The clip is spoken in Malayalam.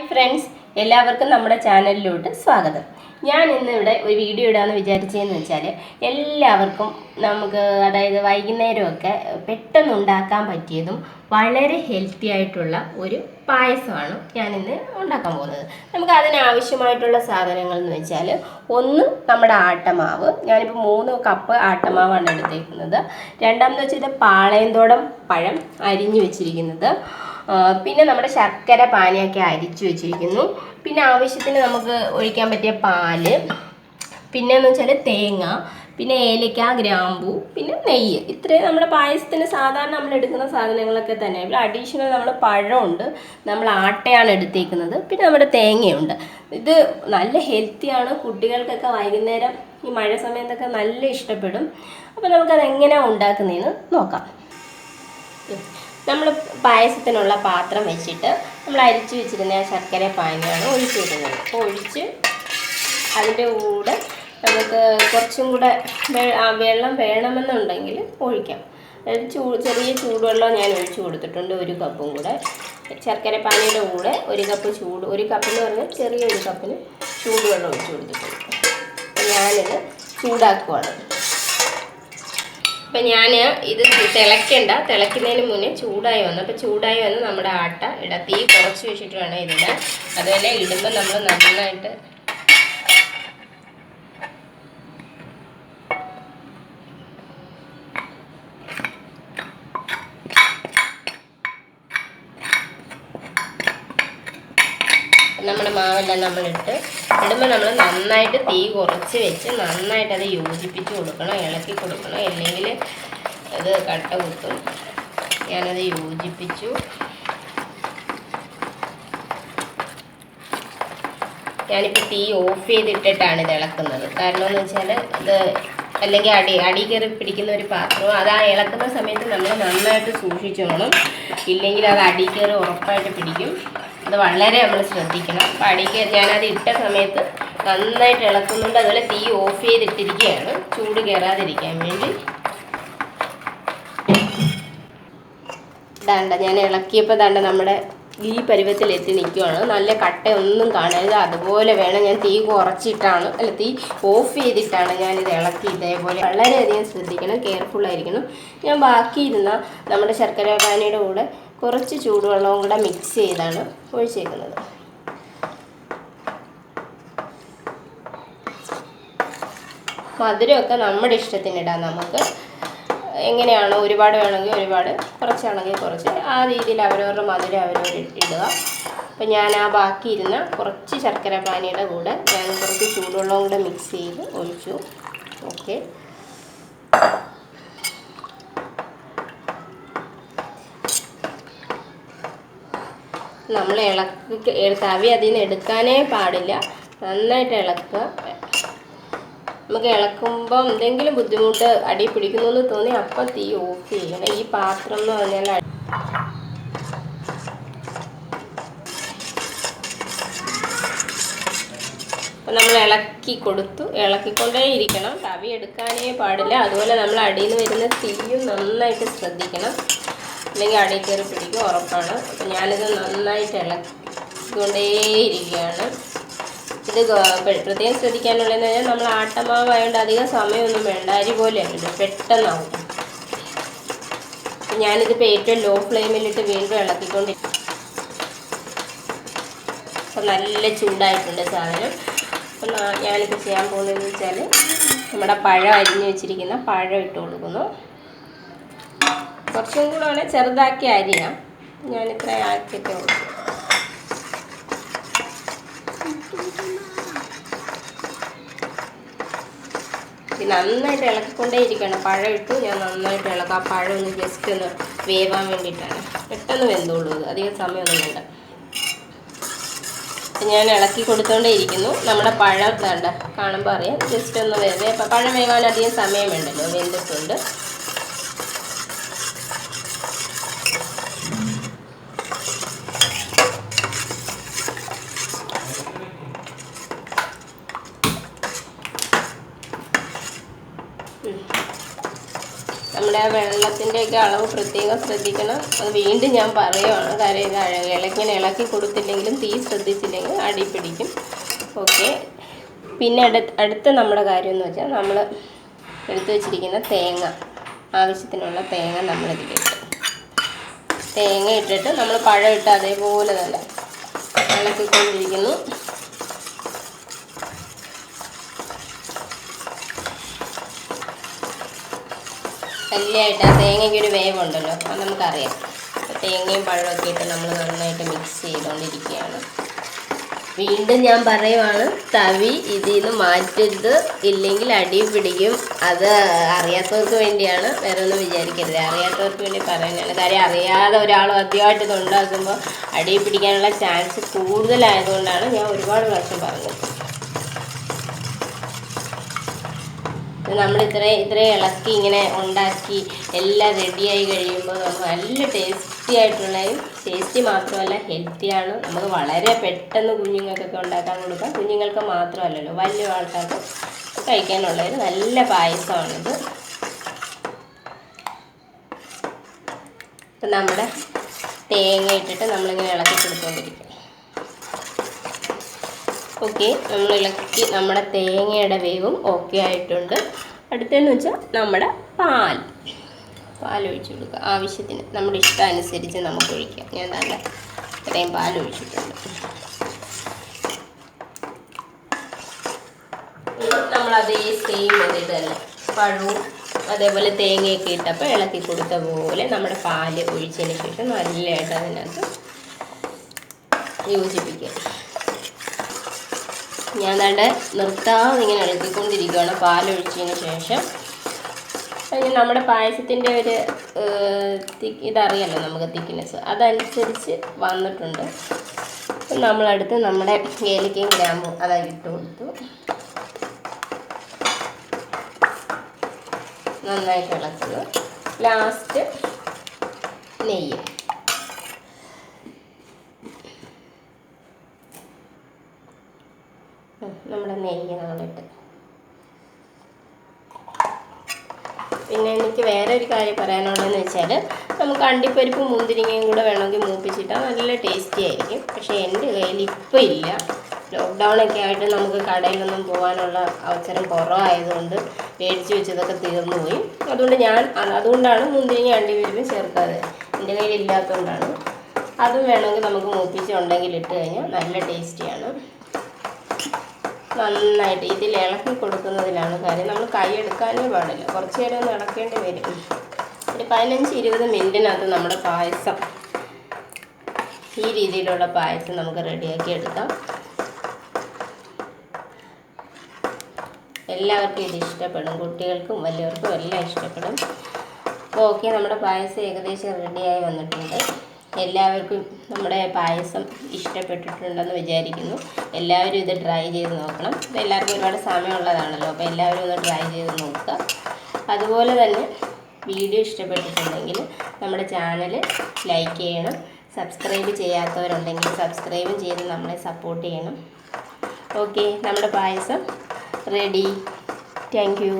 ഫ്രണ്ട്സ്, എല്ലാവർക്കും നമ്മുടെ ചാനലിലോട്ട് സ്വാഗതം. ഞാൻ ഇന്ന് ഇവിടെ ഒരു വീഡിയോ ഇടാമെന്ന് വിചാരിച്ചതെന്ന് വെച്ചാൽ എല്ലാവർക്കും അതായത് വൈകുന്നേരമൊക്കെ പെട്ടെന്ന് ഉണ്ടാക്കാൻ പറ്റിയതും വളരെ ഹെൽത്തി ആയിട്ടുള്ള ഒരു പായസമാണ് ഞാനിന്ന് ഉണ്ടാക്കാൻ പോകുന്നത്. നമുക്ക് അതിനാവശ്യമായിട്ടുള്ള സാധനങ്ങൾ എന്ന് വെച്ചാൽ, ഒന്ന് നമ്മുടെ ആട്ടമാവ്. ഞാനിപ്പോൾ 3 കപ്പ് ആട്ടമാവാണ് എടുത്തേക്കുന്നത്. രണ്ടാമെന്ന് വെച്ചാൽ ഇത് പാളയംതോടൻ പഴം അരിഞ്ഞു വെച്ചിരിക്കുന്നത്. പിന്നെ നമ്മുടെ ശർക്കര പാനിയൊക്കെ അരിച്ചു വെച്ചിരിക്കുന്നു. പിന്നെ ആവശ്യത്തിന് നമുക്ക് ഒഴിക്കാൻ പറ്റിയ പാല്, പിന്നെയെന്ന് വെച്ചാൽ തേങ്ങ, പിന്നെ ഏലക്ക, ഗ്രാമ്പൂ, പിന്നെ നെയ്യ്. ഇത്രയും നമ്മുടെ പായസത്തിന് സാധാരണ നമ്മൾ എടുക്കുന്ന സാധനങ്ങളൊക്കെ തന്നെ. ഇവിടെ അഡീഷണൽ നമ്മൾ പഴമുണ്ട്, നമ്മൾ ആട്ടയാണ് എടുത്തേക്കുന്നത്, പിന്നെ നമ്മുടെ തേങ്ങയുണ്ട്. ഇത് നല്ല ഹെൽത്തിയാണ്. കുട്ടികൾക്കൊക്കെ വൈകുന്നേരം ഈ മഴ സമയത്തൊക്കെ നല്ല ഇഷ്ടപ്പെടും. അപ്പോൾ നമുക്കത് എങ്ങനെയാണ് ഉണ്ടാക്കുന്നതെന്ന് നോക്കാം. നമ്മൾ പായസത്തിനുള്ള പാത്രം വെച്ചിട്ട് നമ്മൾ അരിച്ചു വെച്ചിരുന്ന ശർക്കര പാനിയാണ് ഒഴിച്ചു കൊടുക്കുന്നത്. അപ്പോൾ ഒഴിച്ച് അതിൻ്റെ കൂടെ നമുക്ക് കുറച്ചും കൂടെ വെള്ളം വേണമെന്നുണ്ടെങ്കിൽ ഒഴിക്കാം. അതായത് ചെറിയ ചൂടുവെള്ളം ഞാൻ ഒഴിച്ചു കൊടുത്തിട്ടുണ്ട്. 1 കപ്പും കൂടെ ശർക്കര പാനിയുടെ കൂടെ 1 കപ്പ് ഒരു കപ്പെന്ന് പറഞ്ഞാൽ ചെറിയ 1 കപ്പിന് ചൂടുവെള്ളം ഒഴിച്ചു കൊടുത്തിട്ടുണ്ട്. അപ്പോൾ ഞാനിത് ചൂടാക്കുവാണ്. അപ്പം ഞാൻ ഇത് തിളയ്ക്കുന്നതിന് മുന്നേ ചൂടായി വന്നു. അപ്പോൾ ചൂടായി വന്ന് നമ്മുടെ ആട്ട ഇടാം. തീ കുറച്ച് വെച്ചിട്ട് വേണം ഇതിടാൻ. അതുപോലെ ഇടുമ്പോൾ നമ്മൾ നന്നായിട്ട് നമ്മുടെ മാവെല്ലാം ഇടുമ്പോൾ നമ്മൾ നന്നായിട്ട് തീ കുറച്ച് വെച്ച് നന്നായിട്ട് അത് യോജിപ്പിച്ച് കൊടുക്കണം, ഇളക്കി കൊടുക്കണം. അല്ലെങ്കിൽ അത് കട്ട കുത്തും. ഞാനത് യോജിപ്പിച്ചു. ഞാനിപ്പോൾ തീ ഓഫ് ചെയ്തിട്ടിട്ടാണ് ഇത് ഇളക്കുന്നത്. കാരണം എന്ന് വെച്ചാൽ ഇത് അല്ലെങ്കിൽ അടി കയറി പിടിക്കുന്ന ഒരു പാത്രവും അത് ഇളക്കുന്ന സമയത്ത് നമ്മൾ നന്നായിട്ട് സൂക്ഷിച്ചോണം. ഇല്ലെങ്കിൽ അത് അടി കയറി ഉറപ്പായിട്ട് പിടിക്കും. അത് വളരെ നമ്മൾ ശ്രദ്ധിക്കണം. അപ്പോൾ ഞാനത് ഇട്ട സമയത്ത് നന്നായിട്ട് ഇളക്കുന്നുണ്ട്. അതുപോലെ തീ ഓഫ് ചെയ്തിട്ടിരിക്കുകയാണ്, ചൂട് കയറാതിരിക്കാൻ വേണ്ടി. ഞാൻ ഇളക്കിയപ്പോൾ നമ്മുടെ ഈ പരുവത്തിൽ എത്തി നിൽക്കുകയാണ്. നല്ല കട്ടയൊന്നും കാണരുത്, അതുപോലെ വേണം. ഞാൻ തീ തീ ഓഫ് ചെയ്തിട്ടാണ് ഞാനിത് ഇളക്കി. ഇതേപോലെ വളരെയധികം ശ്രദ്ധിക്കണം, കെയർഫുള്ളായിരിക്കണം. ഞാൻ ബാക്കിയിരുന്ന നമ്മുടെ ശർക്കര പാനിയുടെ കൂടെ കുറച്ച് ചൂടുവെള്ളവും കൂടെ മിക്സ് ചെയ്താണ് ഒഴിച്ചേക്കുന്നത്. മധുരമൊക്കെ നമ്മുടെ ഇഷ്ടത്തിനിടാം. നമുക്ക് എങ്ങനെയാണോ, ഒരുപാട് വേണമെങ്കിൽ ഒരുപാട്, കുറച്ചാണെങ്കിൽ കുറച്ച്, ആ രീതിയിൽ അവരവരുടെ മധുരം അവരവർ ഇടുക. അപ്പം ഞാൻ ആ ബാക്കിയിരുന്ന കുറച്ച് ശർക്കര പാനിയുടെ കൂടെ ഞാൻ കുറച്ച് ചൂടുവെള്ളവും കൂടെ മിക്സ് ചെയ്ത് ഒഴിച്ചു. ഓക്കെ, നമ്മൾ തവി അതിൽ നിന്ന് എടുക്കാനേ പാടില്ല. നന്നായിട്ട് ഇളക്കുക. നമുക്ക് ഇളക്കുമ്പം എന്തെങ്കിലും ബുദ്ധിമുട്ട് അടി പിടിക്കുന്നു എന്ന് തോന്നി അപ്പം തീ ഓഫ് ചെയ്യണം. ഈ പാത്രം എന്ന് പറഞ്ഞാൽ അപ്പം നമ്മൾ ഇളക്കിക്കൊണ്ടേ ഇരിക്കണം. തവി എടുക്കാനേ പാടില്ല. അതുപോലെ നമ്മൾ അടിയിൽ നിന്ന് വരുന്ന തീയും നന്നായിട്ട് ശ്രദ്ധിക്കണം, അല്ലെങ്കിൽ അടി കയറി പിടിക്കും, ഉറപ്പാണ്. അപ്പം ഞാനിത് നന്നായിട്ട് ഇളക്കിക്കൊണ്ടേയിരിക്കുകയാണ്. ഇത് പ്രത്യേകം ശ്രദ്ധിക്കാനുള്ളതെന്ന് പറഞ്ഞാൽ നമ്മൾ ആട്ടമാവായതുകൊണ്ട് അധികം സമയമൊന്നും വേണ്ട. അരി പോലെയാണ്, ഇത് പെട്ടെന്നാവും. ഞാനിതിപ്പോൾ ഏറ്റവും ലോ ഫ്ലെയിമിലിട്ട് വീണ്ടും ഇളക്കിക്കൊണ്ടിരിക്കും. അപ്പം നല്ല ചൂടായിട്ടുണ്ട് സാധനം. അപ്പം ഞാനിപ്പോൾ ചെയ്യാൻ പോകുന്നതെന്ന് വെച്ചാൽ നമ്മുടെ പഴം അരിഞ്ഞ് വെച്ചിരിക്കുന്ന പഴം ഇട്ട് കൊടുക്കുന്നു. കുറച്ചും കൂടെ വേണേൽ ചെറുതാക്കി അരിയാം. ഞാനിത്ര ആക്കിയിട്ടേ ഉള്ളൂ. നന്നായിട്ട് ഇളക്കിക്കൊണ്ടേ ഇരിക്കണം. പഴം ഇട്ടു ഞാൻ നന്നായിട്ട് ഇളക്കാം. ആ പഴം ഒന്ന് ജസ്റ്റ് ഒന്ന് വേവാൻ വേണ്ടിയിട്ടാണ്. പെട്ടെന്ന് വെന്തോളൂ, അധികം സമയമൊന്നും വേണ്ട. ഞാൻ ഇളക്കി കൊടുത്തോണ്ടേ ഇരിക്കുന്നു. നമ്മുടെ പഴം കാണുമ്പോൾ അറിയാം, ജസ്റ്റ് ഒന്ന് വേവേ. അപ്പം പഴം വേവാൻ അധികം സമയം വേണ്ടല്ലോ, വെന്തിട്ടുണ്ട്. നമ്മുടെ വെള്ളത്തിൻ്റെയൊക്കെ അളവ് പ്രത്യേകം ശ്രദ്ധിക്കണം. അത് വീണ്ടും ഞാൻ പറയുവാണ്, കാര്യം ഇത് ഇങ്ങനെ ഇളക്കി കൊടുത്തില്ലെങ്കിലും തീ ശ്രദ്ധിച്ചില്ലെങ്കിൽ അടി പിടിക്കും. ഓക്കെ. പിന്നെ അടുത്ത നമ്മുടെ കാര്യം എന്ന് വെച്ചാൽ നമ്മൾ എടുത്തു വെച്ചിരിക്കുന്ന തേങ്ങ, ആവശ്യത്തിനുള്ള തേങ്ങ നമ്മളിതിലിട്ട്, തേങ്ങ ഇട്ടിട്ട് നമ്മൾ പഴം ഇട്ട് അതേപോലെ തന്നെ ഇളക്കിക്കൊണ്ടിരിക്കുന്നു. നല്ലതായിട്ട് ആ തേങ്ങയ്ക്കൊരു വേവുണ്ടല്ലോ, അത് നമുക്കറിയാം. തേങ്ങയും പഴമൊക്കെ ഇട്ട് നമ്മൾ നന്നായിട്ട് മിക്സ് ചെയ്തുകൊണ്ടിരിക്കുകയാണ്. വീണ്ടും ഞാൻ പറയുവാണ്, തവി ഇതിൽ നിന്ന് മാറ്റരുത്, ഇല്ലെങ്കിൽ അടി പിടിക്കും. അത് അറിയാത്തവർക്ക് വേണ്ടിയാണ്, വേറെ ഒന്നും വിചാരിക്കരുത്. അറിയാത്തവർക്ക് വേണ്ടി പറയാനാണ്. കാര്യം അറിയാതെ ഒരാൾ ആദ്യമായിട്ട് ഇത് ഉണ്ടാക്കുമ്പോൾ അടി പിടിക്കാനുള്ള ചാൻസ് കൂടുതലായതുകൊണ്ടാണ് ഞാൻ ഒരുപാട് പ്രാവശ്യം പറഞ്ഞത്. നമ്മൾ ഇത്രയും ഇളക്കി ഇങ്ങനെ ഉണ്ടാക്കി എല്ലാം റെഡിയായി കഴിയുമ്പോൾ നമുക്ക് നല്ല ടേസ്റ്റി ആയിട്ടുള്ളതും, ടേസ്റ്റി മാത്രമല്ല ഹെൽത്തിയാണ്. നമുക്ക് വളരെ പെട്ടെന്ന് കുഞ്ഞുങ്ങൾക്കൊക്കെ ഉണ്ടാക്കാൻ കൊടുക്കാം. കുഞ്ഞുങ്ങൾക്ക് മാത്രമല്ലല്ലോ, വലിയ ആൾക്കാർക്ക് കഴിക്കാനുള്ളൊരു നല്ല പായസമാണിത്. ഇപ്പം നമ്മുടെ തേങ്ങ ഇട്ടിട്ട് നമ്മളിങ്ങനെ ഇളക്കി കൊടുത്തുകൊണ്ടിരിക്കും. ഓക്കെ, നമ്മൾ ഇളക്കി നമ്മുടെ തേങ്ങയുടെ വേവും ഓക്കെ ആയിട്ടുണ്ട്. അടുത്തതെന്ന് വെച്ചാൽ നമ്മുടെ പാൽ ഒഴിച്ച് കൊടുക്കുക. ആവശ്യത്തിന് നമ്മുടെ ഇഷ്ടം അനുസരിച്ച് നമുക്ക് ഒഴിക്കാം. ഞാൻ നല്ല ഇത്രയും പാൽ ഒഴിച്ചിട്ടുണ്ട്. നമ്മളതേ സെയിം ഇത് തന്നെ പഴവും അതേപോലെ തേങ്ങയൊക്കെ ഇട്ടപ്പോൾ ഇളക്കി കൊടുത്ത പോലെ നമ്മുടെ പാല് ഒഴിച്ചതിന് ശേഷം നല്ലതായിട്ട് അതിനകത്ത് യോജിപ്പിക്കുക. ഞാൻ ദാണ്ട് നിർത്താതെ ഇങ്ങനെ ഇളക്കിക്കൊണ്ടിരിക്കുകയാണ് പാലൊഴിച്ചതിന് ശേഷം. നമ്മുടെ പായസത്തിൻ്റെ ഒരു ഇതറിയാമല്ലോ നമുക്ക്, തിക്നെസ് അതനുസരിച്ച് വന്നിട്ടുണ്ട്. നമ്മളടുത്ത് നമ്മുടെ ഏലക്കയും ഗ്രാമ്പും അതായി ഇട്ട് കൊടുത്തു. നന്നായിട്ട് ഇളക്കുക. ലാസ്റ്റ് നെയ്യ്, നമ്മുടെ നെയ്യ് നമ്മളിട്ട്. പിന്നെ എനിക്ക് വേറെ ഒരു കാര്യം പറയാനുള്ളതെന്ന് വെച്ചാൽ, നമുക്ക് അണ്ടിപ്പരിപ്പും മുന്തിരിങ്ങയും കൂടെ വേണമെങ്കിൽ മൂപ്പിച്ചിട്ടാൽ നല്ല ടേസ്റ്റി ആയിരിക്കും. പക്ഷേ എൻ്റെ കയ്യിൽ ഇപ്പോൾ ഇല്ല. ലോക്ക്ഡൗണൊക്കെ ആയിട്ട് നമുക്ക് കടയിലൊന്നും പോകാനുള്ള അവസരം കുറവായതുകൊണ്ട് മേടിച്ച് വെച്ചതൊക്കെ തീർന്നു പോയി. അതുകൊണ്ടാണ് മുന്തിരിങ്ങ അണ്ടിപ്പരിപ്പും ചേർക്കാതെ, എൻ്റെ കയ്യിൽ ഇല്ലാത്തതുകൊണ്ടാണ്. അതും വേണമെങ്കിൽ നമുക്ക് മൂപ്പിച്ചുണ്ടെങ്കിൽ ഇട്ട് കഴിഞ്ഞാൽ നല്ല ടേസ്റ്റിയാണ്. നന്നായിട്ട് ഇതിൽ ഇളക്കി കൊടുക്കുന്നതിലാണ് കാര്യം. നമ്മൾ കൈ എടുക്കാനേ പാടില്ല, കുറച്ച് നേരം ഒന്ന് ഇളക്കേണ്ടി വരും. ഒരു 15-20 മിനിറ്റിനകത്ത് നമ്മുടെ പായസം, ഈ രീതിയിലുള്ള പായസം നമുക്ക് റെഡിയാക്കി എടുക്കാം. എല്ലാവർക്കും ഇത് ഇഷ്ടപ്പെടും, കുട്ടികൾക്കും വലിയവർക്കും എല്ലാം ഇഷ്ടപ്പെടും. അപ്പോൾ ഓക്കെ, നമ്മുടെ പായസം ഏകദേശം റെഡിയായി വന്നിട്ടുണ്ട്. എല്ലാവർക്കും നമ്മുടെ പായസം ഇഷ്ടപ്പെട്ടിട്ടുണ്ടെന്ന് വിചാരിക്കുന്നു. എല്ലാവരും ഇത് ട്രൈ ചെയ്ത് നോക്കണം. ഇത് എല്ലാവർക്കും ഒരുപാട് സമയമുള്ളതാണല്ലോ, അപ്പോൾ എല്ലാവരും ഒന്ന് ട്രൈ ചെയ്ത് നോക്കുക. അതുപോലെ തന്നെ വീഡിയോ ഇഷ്ടപ്പെട്ടിട്ടുണ്ടെങ്കിൽ നമ്മുടെ ചാനൽ ലൈക്ക് ചെയ്യണം. സബ്സ്ക്രൈബ് ചെയ്യാത്തവരുണ്ടെങ്കിൽ സബ്സ്ക്രൈബും ചെയ്ത് നമ്മളെ സപ്പോർട്ട് ചെയ്യണം. ഓക്കെ, നമ്മുടെ പായസം റെഡി. Thank you.